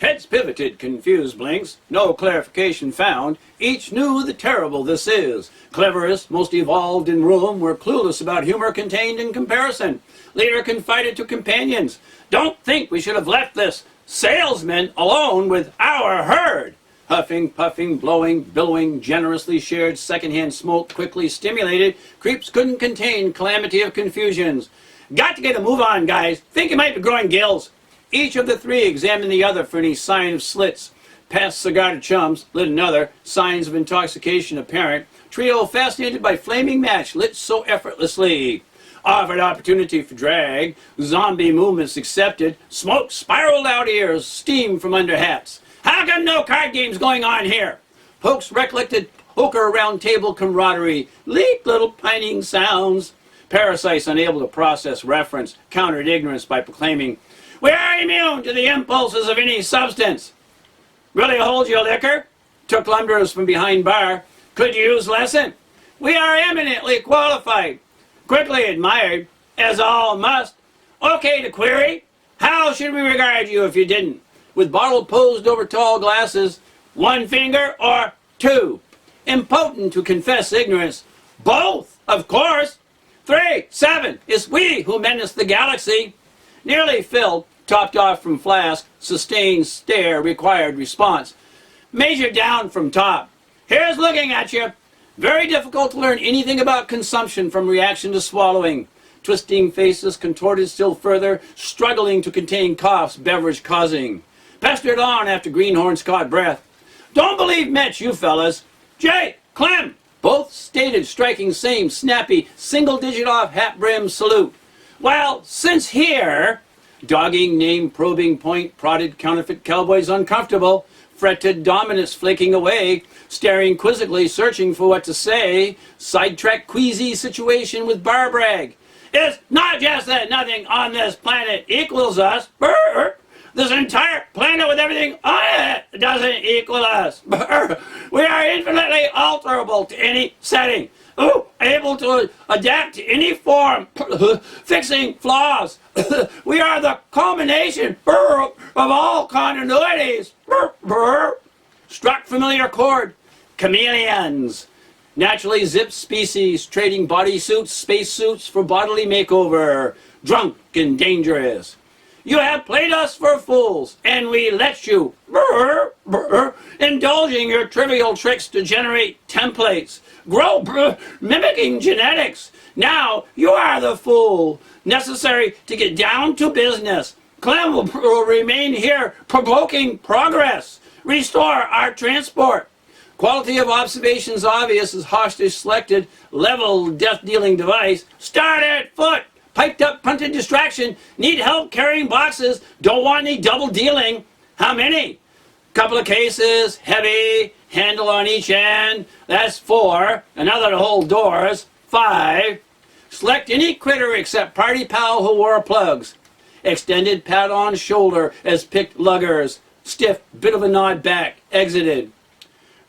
Heads pivoted, confused blinks, no clarification found. Each knew the terrible this is. Cleverest, most evolved in room were clueless about humor contained in comparison. Leader confided to companions, "Don't think we should have left this salesman alone with our herd." Huffing, puffing, blowing, billowing, generously shared secondhand smoke quickly stimulated. Creeps couldn't contain calamity of confusions. "Got to get a move on, guys. Think you might be growing gills." Each of the three examined the other for any sign of slits. Passed cigar to chums, lit another, signs of intoxication apparent. Trio fascinated by flaming match lit so effortlessly. Offered opportunity for drag. Zombie movements accepted. Smoke spiraled out ears, steam from under hats. How come no card games going on here? Folks recollected poker round table camaraderie. Leaked little pining sounds. Parasites unable to process reference countered ignorance by proclaiming, "We are immune to the impulses of any substance." "Really hold your liquor?" Took lumberers from behind bar. "Could use lesson." "We are eminently qualified." Quickly admired, as all must. "Okay to query? How should we regard you if you didn't?" With bottle posed over tall glasses. "One finger or two?" Impotent to confess ignorance. "Both, of course." 3, 7, it's we who menace the galaxy. Nearly filled, topped off from flask, sustained stare required response. Measure down from top. "Here's looking at you." Very difficult to learn anything about consumption from reaction to swallowing. Twisting faces contorted still further, struggling to contain coughs beverage causing. Pestered on after greenhorns caught breath. "Don't believe Mitch, you fellas." "Jay, Clem." Both stated striking same snappy, single-digit off hat brim salute. "Well, since here," dogging name probing point prodded counterfeit cowboys uncomfortable, fretted dominance flaking away, staring quizzically searching for what to say, sidetracked queasy situation with bar brag. "It's not just that nothing on this planet equals us. Brr. This entire planet with everything on it doesn't equal us. Brr. We are infinitely alterable to any setting. Able to adapt to any form, fixing flaws. We are the culmination of all continuities." Struck familiar chord. Chameleons. Naturally zipped species, trading bodysuits, spacesuits for bodily makeover. Drunk and dangerous. "You have played us for fools, and we let you. Indulging your trivial tricks to generate templates. Grow, mimicking genetics. Now you are the fool. Necessary to get down to business. Clem will remain here, provoking progress. Restore our transport. Quality of observations obvious as hostage selected. Level death-dealing device. Start at foot. Piped up punted distraction. Need help carrying boxes. Don't want any double dealing. How many? Couple of cases. Heavy. Handle on each end. That's 4. Another to hold doors. 5. Select any critter except party pal who wore plugs. Extended pat on shoulder as picked luggers. Stiff bit of a nod back. Exited.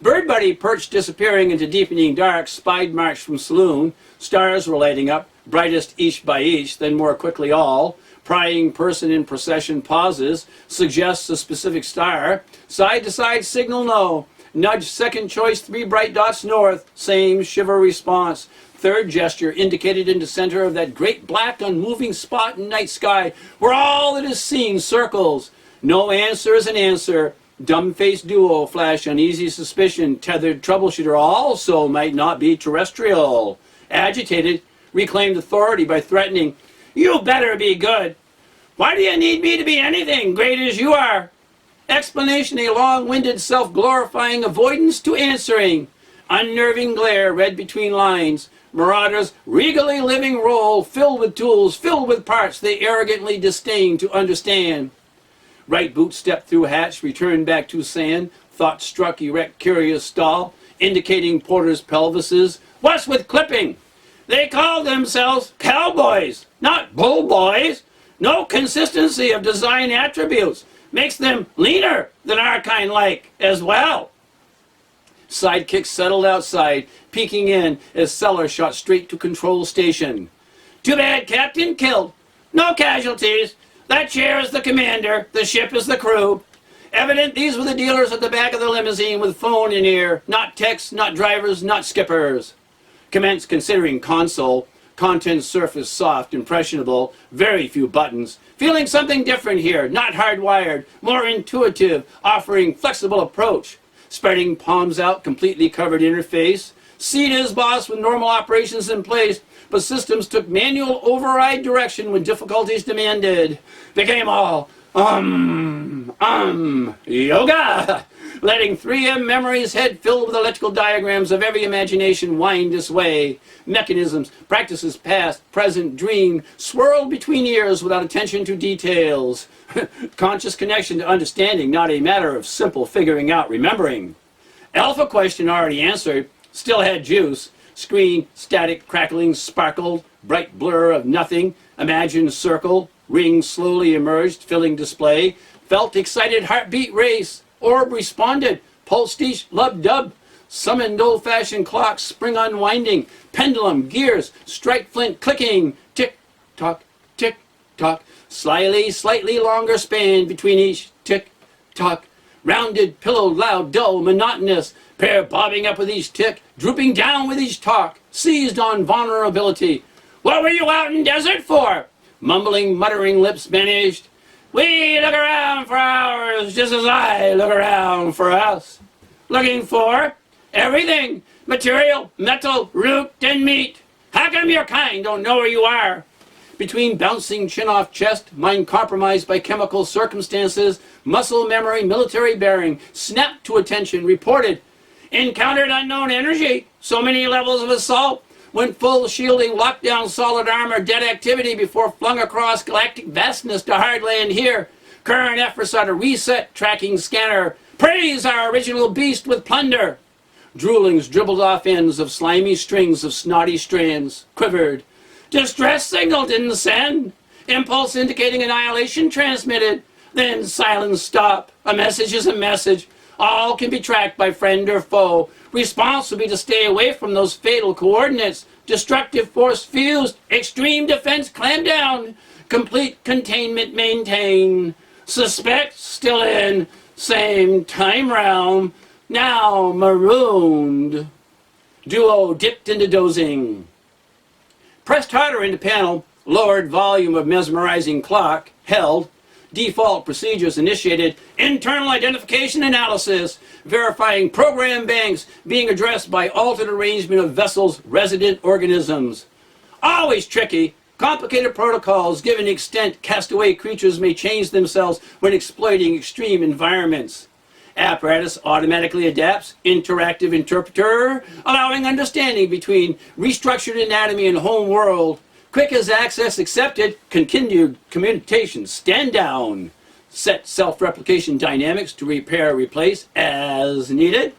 Bird buddy perched disappearing into deepening dark. Spied marks from saloon. Stars were lighting up. Brightest each by each, then more quickly all. Prying person in procession pauses, suggests a specific star. Side to side signal no. Nudge second choice 3 bright dots north. Same shiver response. Third gesture indicated into center of that great black unmoving spot in night sky where all that is seen circles. No answer is an answer. Dumb-faced duo flash uneasy suspicion. Tethered troubleshooter also might not be terrestrial. Agitated. Reclaimed authority by threatening, "You better be good." "Why do you need me to be anything, great as you are?" Explanation a long-winded self-glorifying avoidance to answering. Unnerving glare read between lines. Marauders regally living role filled with tools, filled with parts they arrogantly disdain to understand. Right boot stepped through hatch, returned back to sand. Thought struck erect curious stall, indicating porter's pelvises. "What's with clipping?" They call themselves cowboys, not bull boys. No consistency of design attributes. Makes them leaner than our kind like as well. Sidekick settled outside, peeking in as Seller shot straight to control station. "Too bad Captain killed. No casualties. That chair is the commander. The ship is the crew." Evident these were the dealers at the back of the limousine with phone in ear. Not techs, not drivers, not skippers. Commence considering console. Content surface soft, impressionable, very few buttons. Feeling something different here, not hardwired, more intuitive, offering flexible approach. Spreading palms out, completely covered interface. Seat is boss with normal operations in place, but systems took manual override direction when difficulties demanded. Became all yoga, letting 3M memory's head filled with electrical diagrams of every imagination wind its way. Mechanisms, practices past, present, dream, swirled between ears without attention to details. Conscious connection to understanding, not a matter of simple figuring out, remembering. Alpha question already answered, still had juice. Screen, static, crackling, sparkled, bright blur of nothing, imagined circle, ring slowly emerged, filling display, felt excited heartbeat race, orb responded, pulsed each lub-dub, summoned old-fashioned clocks, spring unwinding, pendulum, gears, strike flint clicking, tick-tock, tick-tock, slightly longer span between each tick-tock, rounded, pillowed, loud, dull, monotonous, pair bobbing up with each tick, drooping down with each talk, seized on vulnerability. What were you out in desert for? Mumbling, muttering lips vanished. We look around for hours just as I look around for us. Looking for everything. Material, metal, root, and meat. How come your kind don't know where you are? Between bouncing chin off chest, mind compromised by chemical circumstances, muscle memory, military bearing, snapped to attention, reported. Encountered unknown energy. So many levels of assault. Went full shielding, lockdown, solid armor, dead activity before flung across galactic vastness to hard land here. Current efforts on a reset tracking scanner. Praise our original beast with plunder. Droolings dribbled off ends of slimy strings of snotty strands. Quivered. Distress signal didn't send. Impulse indicating annihilation transmitted. Then silence stop. A message is a message. All can be tracked by friend or foe. Response would be to stay away from those fatal coordinates. Destructive force fused. Extreme defense clamp down. Complete containment maintain. Suspect still in. Same time realm. Now marooned. Duo dipped into dozing. Pressed harder into panel. Lowered volume of mesmerizing clock. Held. Default procedures initiated. Internal identification analysis. Verifying program banks being addressed by altered arrangement of vessels, resident organisms. Always tricky. Complicated protocols given extent castaway creatures may change themselves when exploiting extreme environments. Apparatus automatically adapts. Interactive interpreter, allowing understanding between restructured anatomy and home world. Quick as access accepted. Continued communication. Stand down. Set self-replication dynamics to repair, replace as needed.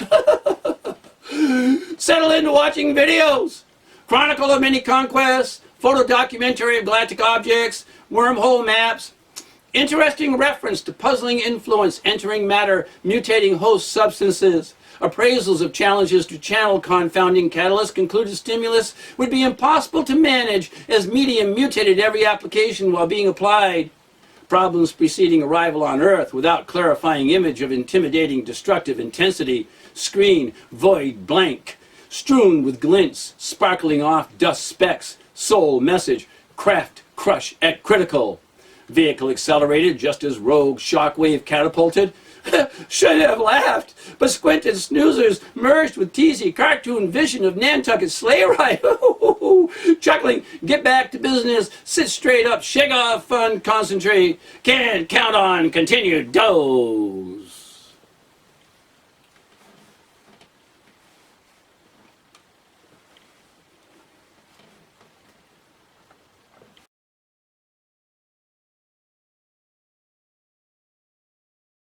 Settle into watching videos. Chronicle of many conquests. Photo documentary of galactic objects. Wormhole maps. Interesting reference to puzzling influence entering matter, mutating host substances. Appraisals of challenges to channel confounding catalysts concluded stimulus would be impossible to manage as medium mutated every application while being applied. Problems preceding arrival on Earth without clarifying image of intimidating destructive intensity. Screen void blank. Strewn with glints, sparkling off dust specks. Soul message. Craft crush at critical. Vehicle accelerated just as rogue shockwave catapulted. Should have laughed, but squinted snoozers merged with teasy cartoon vision of Nantucket sleigh ride. Chuckling, get back to business, sit straight up, shake off fun, concentrate, can't count on continued doze.